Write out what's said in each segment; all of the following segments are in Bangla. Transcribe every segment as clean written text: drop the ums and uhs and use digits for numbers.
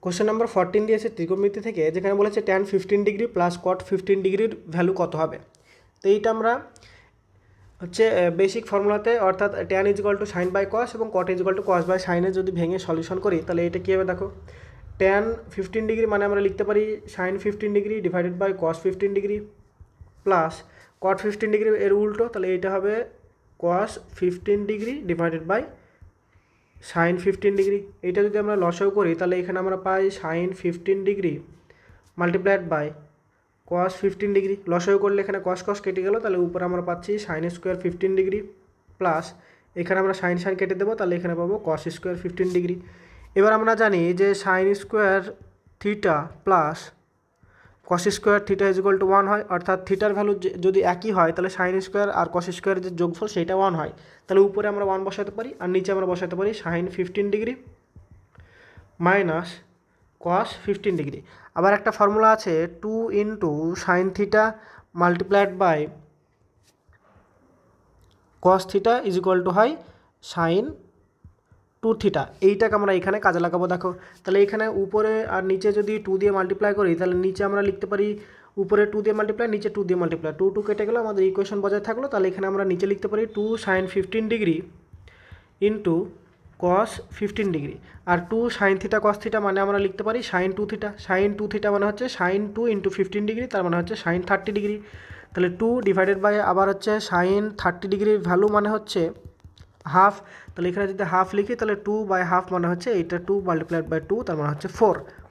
কোশ্চেন নাম্বার 14 দিয়েছে ত্রিকোণমিতি থেকে, যেখানে বলেছে tan 15 ডিগ্রি প্লাস cot 15 ডিগ্রির ভ্যালু কত হবে। তো এইটা আমরা হচ্ছে বেসিক ফর্মুলাতে, অর্থাৎ tan = sin বাই cos এবং cot = cos বাই sin যদি ভেঙে সলিউশন করি তাহলে এটা কী হবে দেখো। tan 15 ডিগ্রি মানে আমরা লিখতে পারি sin 15 degree divided by cos 15 degree plus cot 15 degree এর উল্টো, তাহলে এইটা হবে cos 15 degree divided by sin 15 degree. এইটা যদি আমরা লসাগু করি তাহলে এখানে আমরা পাই sin 15 degree multiplied by cos 15 degree. লসাগু করলে এখানে cos কেটে গেল, তাহলে উপরে আমরা পাচ্ছি sin স্কোয়ার 15 ডিগ্রি প্লাস এখানে আমরা sin কেটে দেবো, তাহলে এখানে পাবো cos স্কোয়ার 15 ডিগ্রি। এবার আমরা জানি যে sin square theta plus cos square theta = 1 হয়, অর্থাৎ থিটার ভ্যালু যদি একই হয় তাহলে sin স্কোয়ার আর cos স্কোয়ারের যে যোগফল সেটা 1 হয়। তাহলে উপরে আমরা 1 বসাতে পারি আর নিচে আমরা বসাতে পারি sin 15 degree minus cos 15 degree. আবার একটা ফর্মুলা আছে 2 sin theta multiplied by cos theta হয় sin 2 থিটা। এইটাকে আমরা এখানে কাজে লাগাবো দেখো। তাহলে এখানে উপরে আর নিচে যদি 2 দিয়ে মাল্টিপ্লাই করি তাহলে নিচে আমরা লিখতে পারি উপরে 2 দিয়ে মাল্টিপ্লাই, নিচে 2 দিয়ে মাল্টিপ্লাই, 2 কেটে গেলো, আমাদের ইকুয়েশন বজায় থাকলো। তাহলে এখানে আমরা নিচে লিখতে পারি 2 sin 15 degree into cos 15 degree, আর 2 sin থিটা cos থিটা মানে আমরা লিখতে পারি sin 2 থিটা। sin 2 থিটা মানে হচ্ছে sin 2 ইন্টু 15 ডিগ্রি, তার মানে হচ্ছে sin 30 ডিগ্রি। তাহলে 2 ডিভাইডেড বাই আবার হচ্ছে sin 30 ডিগ্রির ভ্যালু মানে হচ্ছে হাফ। তাহলে এখানে যদি হাফ লিখি তাহলে 2/2 মানে হচ্ছে এইটা 2 মাল্টিপ্লাইড বাই 2, তার মানে হচ্ছে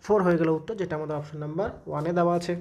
4 হয়ে গেল উত্তর, যেটা আমাদের অপশন নাম্বার 1-এ দেওয়া আছে।